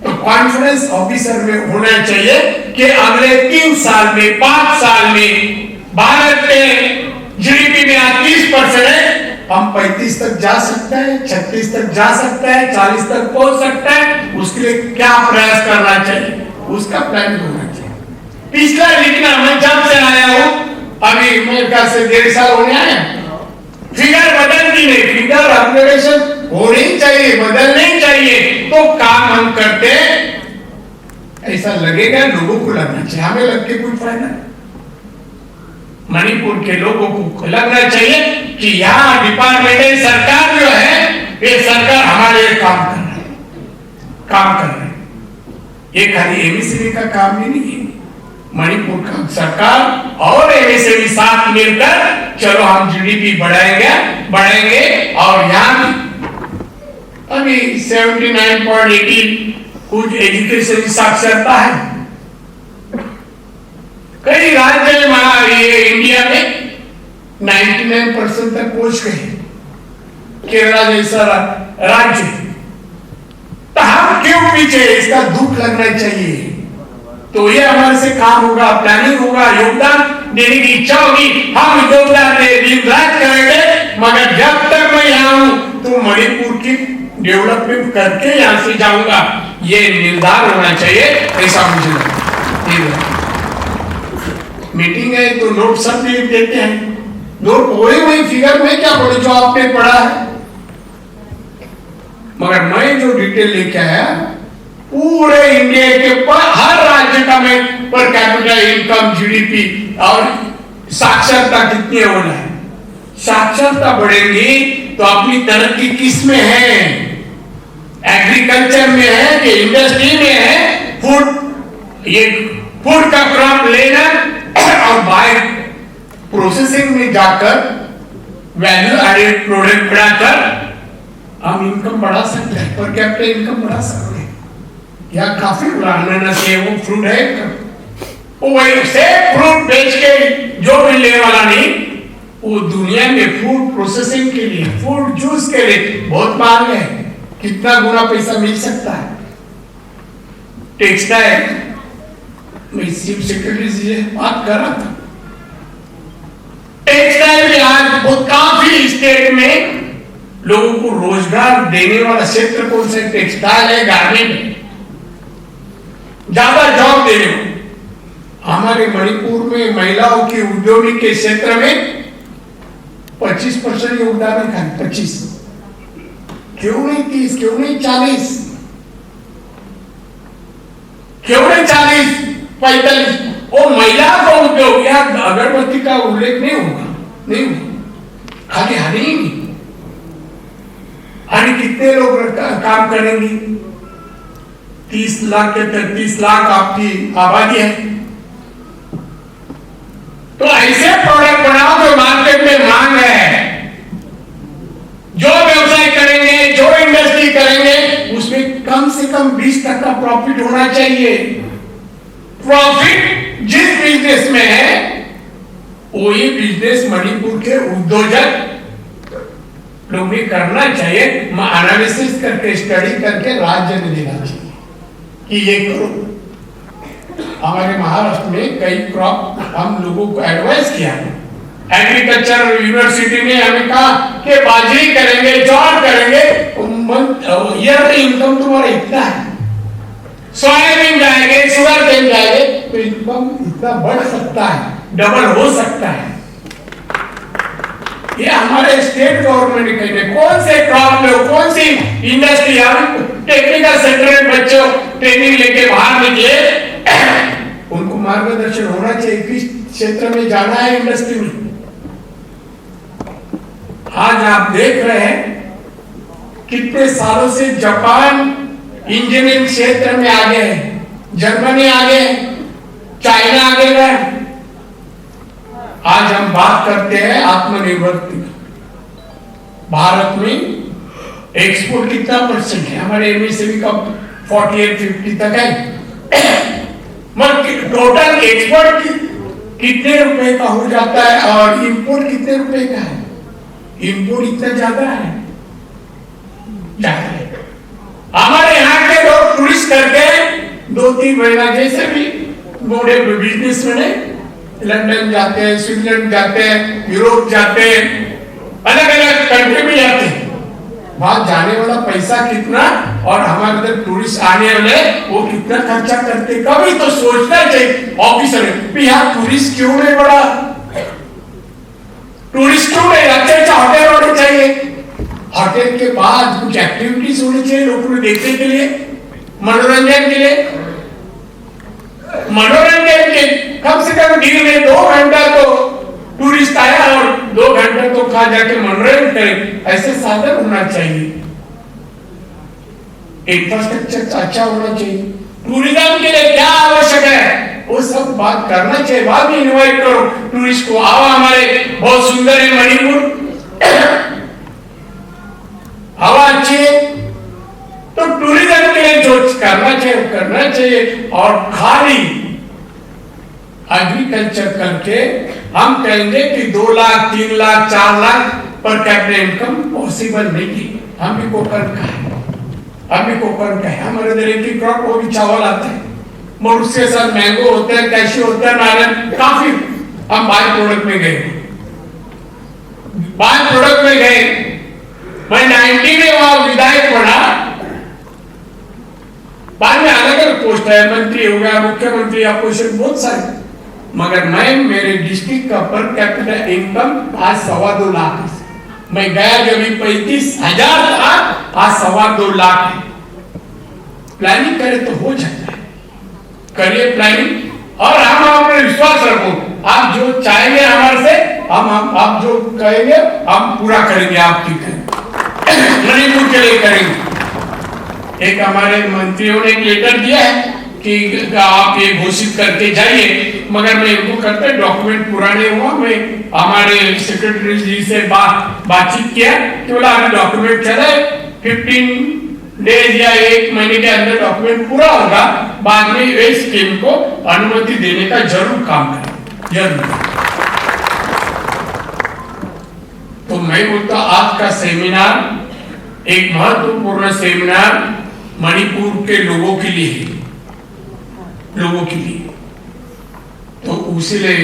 तो कॉन्फिडेंस ऑफिसर में होना चाहिए कि अगले 3 साल में 5 साल में भारत में जीडीपी में आज 30% है, हम 35 तक जा सकते हैं, 36 तक जा सकते हैं, 40 तक पहुंच सकते हैं। उसके लिए क्या प्रयास करना चाहिए, उसका प्लान होना चाहिए। पिछला लिखना मैं जब से आया हूं, अभी मेरे ख्याल से 1.5 साल होने आया, फिगर बदलती नहीं, फिगर अपग्रेडेशन होनी चाहिए, बदलनी चाहिए, तो काम हम करते ऐसा लगेगा, लोगों को लगना चाहिए। हमें लग के कोई फायदा नहीं, मणिपुर के लोगों को लगना चाहिए कि यहाँ डिपार्टमेंट सरकार जो है ये सरकार हमारे लिए काम कर रही है, काम कर रही है। ये खाली एमएसएमई का काम भी नहीं है, मणिपुर का सरकार और एमएसएमई साथ मिलकर चलो हम जीडीपी बढ़ाएंगे और यहाँ अभी 79.18 कुछ एजुकेशन साक्षरता है। कई राज्य में ये इंडिया में 99% तक पहुंच गए, केरला जैसा राज्य। तो हम क्यों पीछे, इसका दुख लगना चाहिए। तो ये हमारे से काम होगा, प्लानिंग होगा, योगदान देने की इच्छा होगी, हम योगदान करेंगे। मगर जब तक मैं यहाँ हूं तो मणिपुर की डेवलपमेंट करके यहाँ से जाऊंगा, ये निर्धार होना चाहिए, ऐसा मुझे लगता। मीटिंग है तो नोट सब लिख देते हैं, नोट वही फिगर में क्या बोले जो आपने पढ़ा है, मगर मैं जो डिटेल लेके आया पूरे इंडिया के हर राज्य का मैं पर कैपिटा इनकम, जीडीपी और साक्षरता कितनी होना है। साक्षरता बढ़ेगी तो अपनी तरक्की किस में है, एग्रीकल्चर में है कि इंडस्ट्री में है, फूड का क्रॉप लेना और बाय प्रोसेसिंग में जाकर वैल्यू एडेड प्रोडक्ट बनाकर हम इनकम बढ़ा सकते हैं, पर कैपिटा इनकम बढ़ा सकते हैं। या काफी अनानास है, वो फ्रूट है, वो वही से फ्रूट बेच के जो मिलने वाला नहीं, वो दुनिया में फूड प्रोसेसिंग के लिए, फूड जूस के लिए बहुत मांग है, कितना गुना पैसा मिल सकता है। टेक्सटाइल मैं चीफ सेक्रेटरी से बात कर रहा था, टेक्सटाइल में आज बहुत काफी स्टेट में लोगों को रोजगार देने वाला क्षेत्र कौन सा, टेक्सटाइल है, गारमेंट है, ज्यादा जॉब दे रहे हो। हमारे मणिपुर में महिलाओं के उद्योगी के क्षेत्र में 25% योगदान है, 25, क्यों नहीं 30, क्यों नहीं 40, क्यों नहीं 40, 45? वो महिला का उद्योग, या अगरबत्ती का उल्लेख नहीं होगा, नहीं होगा, खाली हनी ही नहीं, हनी कितने लोग काम करेंगे? 30 लाख के 33 लाख आपकी आबादी है। तो ऐसे प्रोडक्ट बनाओ जो मार्केट में मांग है, जो व्यवसाय करेंगे, जो इंडस्ट्री करेंगे, उसमें कम से कम 20% का प्रॉफिट होना चाहिए। प्रॉफिट जिस बिजनेस में है वही बिजनेस मणिपुर के उद्योजक लोग भी करना चाहिए, एनालिसिस करके, स्टडी करके राज्य में देना चाहिए कि ये करो। हमारे महाराष्ट्र में कई क्रॉप हम लोगों को एडवाइस किया, एग्रीकल्चर यूनिवर्सिटी ने हमें कहा कि बाजरी करेंगे, ज्वार करेंगे, ईयर इनकम तुम्हारा इतना है, सोयाबीन जाएंगे, शुगर केन जाएंगे, तो इनकम इतना बढ़ सकता है, डबल हो सकता है। ये हमारे स्टेट गवर्नमेंट ने कहते कौन से क्रॉप लो, कौन सी इंडस्ट्री, हम टेक्निकल सेक्टर में बच्चों ट्रेनिंग लेके बाहर निकले, उनको मार्गदर्शन होना चाहिए किस क्षेत्र में जाना है इंडस्ट्री में। आज आप देख रहे हैं कितने सालों से जापान इंजीनियरिंग क्षेत्र में आगे है, जर्मनी आगे है, चाइना आगे है। आज हम बात करते हैं आत्मनिर्भरता। भारत में एक्सपोर्ट कितना परसेंट है? हमारे एमएसएमई का 48-50 तक है। मगर टोटल एक्सपोर्ट कितने रुपए का हो जाता है और इंपोर्ट कितने रुपए का है? इंपोर्ट इतना ज्यादा है। हमारे यहाँ के लोग टूरिस्ट करके 2-3 महीना जैसे भी बड़े बिजनेस में लंदन जाते हैं, स्विट्जरलैंड जाते हैं, यूरोप जाते हैं, अलग अलग कंट्री में जाते हैं। वहां जाने वाला पैसा कितना और हमारे इधर टूरिस्ट आने वाले वो कितना खर्चा करते, कभी तो सोचना चाहिए ऑफिसर भी यहाँ टूरिस्ट क्यों नहीं बढ़ा, टूरिस्ट क्यों नहीं, अच्छे अच्छे होटल होने चाहिए, होटल के बाद कुछ एक्टिविटीज होनी चाहिए लोगों को देखने के लिए, मनोरंजन के लिए। मनोरंजन के कम से कम दिन में 2 घंटा तो टूरिस्ट आया और 2 घंटे तो खा जाके मनोरंजन करे, ऐसे साधन होना चाहिए। इंफ्रास्ट्रक्चर अच्छा होना चाहिए। टूरिज्म के लिए क्या आवश्यक है वो सब बात करना चाहिए। बाद में इनवाइट करो टूरिस्ट को, आओ हमारे बहुत सुंदर है मणिपुर, हवा अच्छी है, तो टूरिज्म के लिए जो करना चाहिए। और खाली एग्रीकल्चर करके हम कहेंगे कि 2 लाख 3 लाख 4 लाख पर कैपिटल इनकम पॉसिबल नहीं की। हम भी कोकण का है, हमारे इधर एक क्रॉप वो भी चावल आता है, और उसके साथ मैंगो होता है, कैशू होता है, नारियल, काफी हम बाय प्रोडक्ट में गए। मैं 90 में वहां विधायक बना, बाद में अलग अलग पोस्ट है, मंत्री हो गया, मुख्यमंत्री, अपोजिशन बहुत सारे, मगर मैं मेरे डिस्ट्रिक्ट का पर कैपिटल इनकम आज 2.25 लाख है। मैं गया जब 35,000 था, आज 2.25 लाख है। प्लानिंग करे तो हो जाता है, करिए प्लानिंग और हम अपने विश्वास रखो, आप जो चाहेंगे हमारे से, हम आप जो कहेंगे हम पूरा करेंगे, आपकी मणिपुर के लिए करेंगे। एक हमारे मंत्रियों ने एक लेटर दिया है कि आप ये घोषित करके जाइए, मगर मैं इनको करते डॉक्यूमेंट पूरा नहीं हुआ। मैं हमारे सेक्रेटरी जी से बातचीत किया कि बोला अभी डॉक्यूमेंट चला है, 15 डेज या 1 महीने के अंदर डॉक्यूमेंट पूरा होगा, बाद में इस स्कीम को अनुमति देने का जरूर काम करें, जरूर। तो मैं बोलता आज का सेमिनार एक महत्वपूर्ण सेमिनार मणिपुर के लोगों के लिए, तो उसीलिए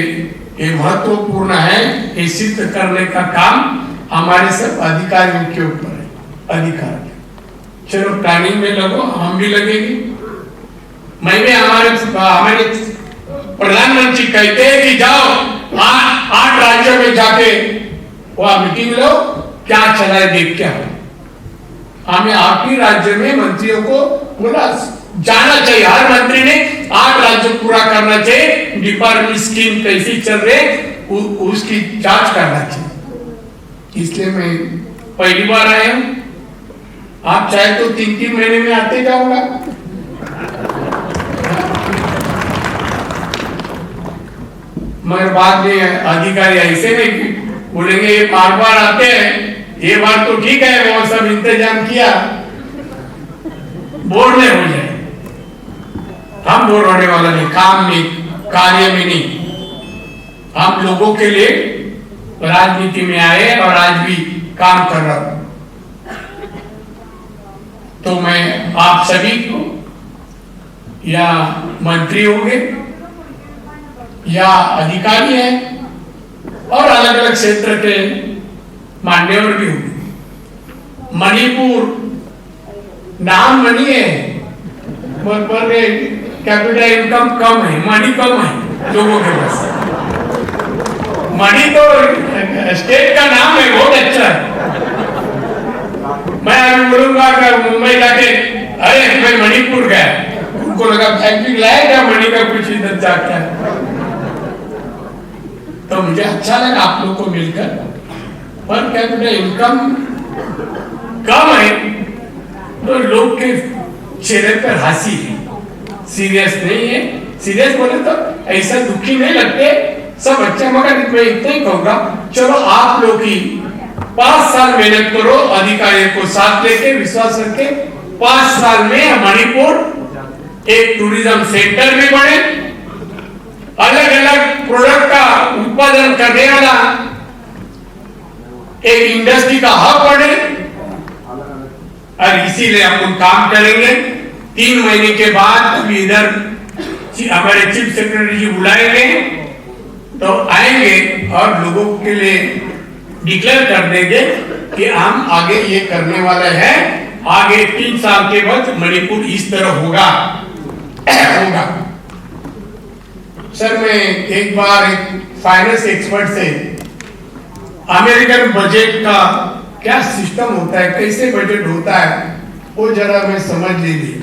ये महत्वपूर्ण है। ये सिद्ध करने का काम हमारे सब अधिकारियों के ऊपर है, अधिकारी। चलो प्लानिंग में लगो, हम भी लगेंगे। मैं भी हमारे प्रधानमंत्री कहते हैं कि जाओ 8 राज्यों में जाके वहां मीटिंग लो, क्या चला है देख क्या। हमें 8 ही राज्य में मंत्रियों को बोला जाना चाहिए, हर मंत्री ने 8 राज्य पूरा करना चाहिए, डिपार्टमेंट स्कीम कैसी चल रही उसकी जांच करना चाहिए। इसलिए मैं पहली बार आया हूं, आप चाहे तो 3-3 महीने में आते जाऊंगा। मगर बाद में अधिकारी ऐसे नहीं बोलेंगे ये बार आते हैं, ये बात तो ठीक है, वो सब इंतजाम किया, बोर नहीं हो जाए। हम बोर होने वाला नहीं, काम में, कार्य में नहीं। हम लोगों के लिए राजनीति में आए और आज भी काम कर रहा हूं। तो मैं आप सभी को, या मंत्री होंगे या अधिकारी हैं और अलग अलग क्षेत्र के मान्यवर भी होंगे, मणिपुर नाम मनी है, पर कैपिटल इनकम कम है, मनी कम है लोगों के पास। मनी तो स्टेट का नाम है, बहुत अच्छा है। मैं अभी बोलूंगा कि मुंबई जाके अरे मैं मणिपुर गया, उनको लगा फैक्ट्री लाया क्या मणि का कुछ इधर जाके। तो मुझे अच्छा लगा आप लोग को मिलकर। पर कैपिटल इनकम कम है तो लोग के चेहरे पर हंसी है, सीरियस नहीं है। सीरियस बोले तो ऐसा दुखी नहीं लगते सब अच्छा। मगर मैं इतना ही कहूंगा, चलो आप लोग की 5 साल मेहनत करो, अधिकारियों को साथ लेके विश्वास रख के 5 साल में मणिपुर एक टूरिज्म सेंटर में बने, अलग अलग प्रोडक्ट का उत्पादन करने वाला एक इंडस्ट्री का हब बने। और इसीलिए हम काम करेंगे। 3 महीने के बाद अभी इधर हमारे चीफ सेक्रेटरी जी बुलाएंगे तो आएंगे और लोगों के लिए डिक्लेयर कर देंगे कि हम आगे ये करने वाले हैं। आगे 3 साल के बाद मणिपुर इस तरह होगा। सर मैं एक बार एक फाइनेंस एक्सपर्ट से अमेरिकन बजट का क्या सिस्टम होता है, कैसे बजट होता है, वो जरा मैं समझ लीजिए।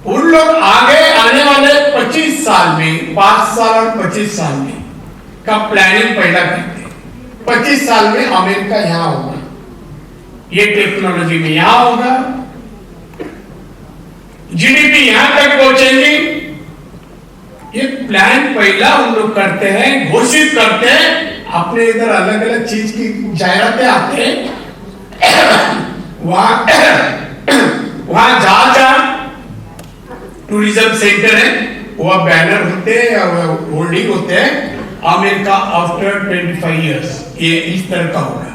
उन लोग आगे आने वाले 25 साल में, 5 साल और 25 साल में का प्लानिंग पहला करते हैं। 25 साल में अमेरिका यहां होगा, ये टेक्नोलॉजी में यहां होगा, जीडीपी यहां तक पहुंचेगी। ये प्लान पहला उन लोग करते हैं, घोषित करते हैं। अपने इधर अलग अलग चीज की जाहिरातें आते हैं, वहां जहां टूरिज्म सेंटर है वह बैनर होते हैं या होल्डिंग होते हैं, अमेरिका आफ्टर 25 इयर्स। ये इस तरह का होगा,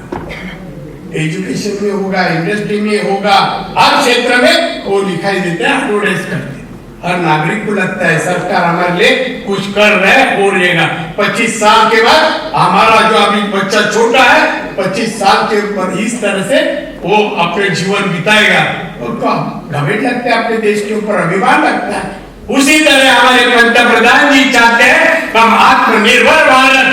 एजुकेशन में होगा, इंडस्ट्री में होगा, हर क्षेत्र में वो दिखाई देते हैं, एडवर्टाइज करते हैं। हर नागरिक को लगता है सरकार हमारे लिए कुछ कर रहे हैं, हो रहेगा। 25 साल के बाद हमारा जो अभी बच्चा छोटा है 25 साल के ऊपर इस तरह से वो अपने जीवन बिताएगा, उनको घमंड लगता है, अपने देश के ऊपर अभिमान लगता है। उसी तरह हमारे पंतप्रधान जी चाहते हैं हम आत्मनिर्भर भारत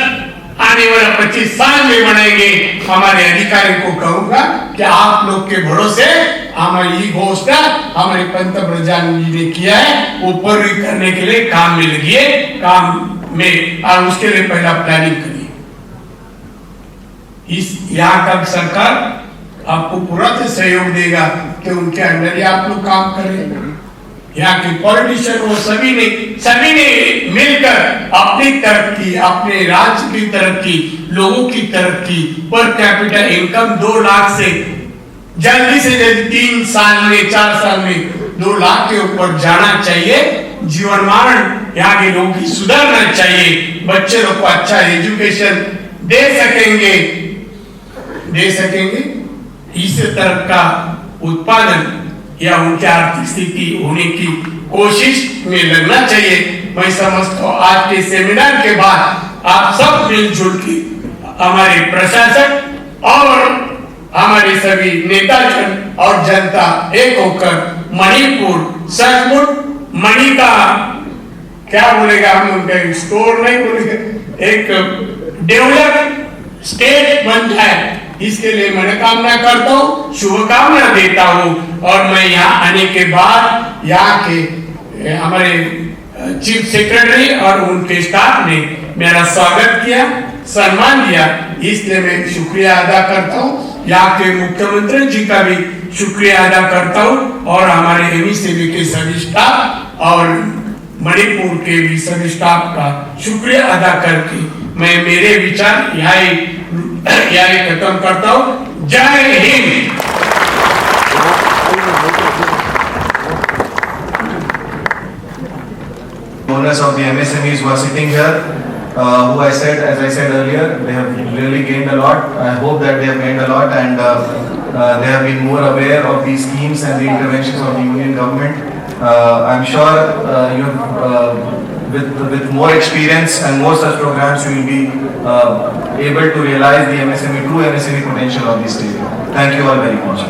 आने वाला 25 साल में बनाएंगे। हमारे अधिकारी को कहूंगा कि आप लोग के भरोसे हमारी घोषणा हमारे पंतप्रधान जी ने किया है, वो पूरी करने के लिए काम में लगिए, काम में, और उसके लिए पहला प्लानिंग करिए। इस यहाँ का सरकार आपको पूरा सहयोग देगा कि उनके अंदर ही आप लोग काम करें। यहाँ के पॉलिटिशियन वो सभी ने मिलकर अपनी तरक्की, अपने राज्य की तरक्की, लोगों की तरक्की, पर कैपिटल इनकम 2 लाख से जल्दी 3 साल में 4 साल में 2 लाख के ऊपर जाना चाहिए। जीवन मान यहाँ के लोगों की सुधरना चाहिए, बच्चे लोग को अच्छा एजुकेशन दे सकेंगे। इस तरह का उत्पादन या उनकी आर्थिक स्थिति होने की कोशिश में लगना चाहिए। मैं समझता हूँ आज के सेमिनार के बाद आप सब मिलजुल के हमारे प्रशासक और हमारे सभी नेताजन और जनता एक होकर मणिपुर सचमुच मणि का क्या बोलेगा, हम उनका स्टोर नहीं बोलेंगे, एक डेवलप स्टेट बन जाए, इसके लिए मनोकामना करता हूँ, शुभकामना देता हूँ। और मैं यहाँ आने के बाद यहाँ के हमारे चीफ सेक्रेटरी और उनके स्टाफ ने मेरा स्वागत किया, सम्मान दिया, इसलिए मैं शुक्रिया अदा करता हूँ। यहाँ के मुख्यमंत्री जी का भी शुक्रिया अदा करता हूँ और हमारे MSME के सभी स्टाफ और मणिपुर के भी सभी स्टाफ का शुक्रिया अदा करके मैं मेरे विचार यहाँ खत्म करता हूँ। जय Hind. Owners of the MSMEs who are sitting here, who as I said earlier, they have really gained a lot. I hope that they have gained a lot and they have been more aware of these schemes and the interventions of the Union government. I'm sure with more experience and more such programs, you will be able to realize the true MSME potential of this state. Thank you all very much.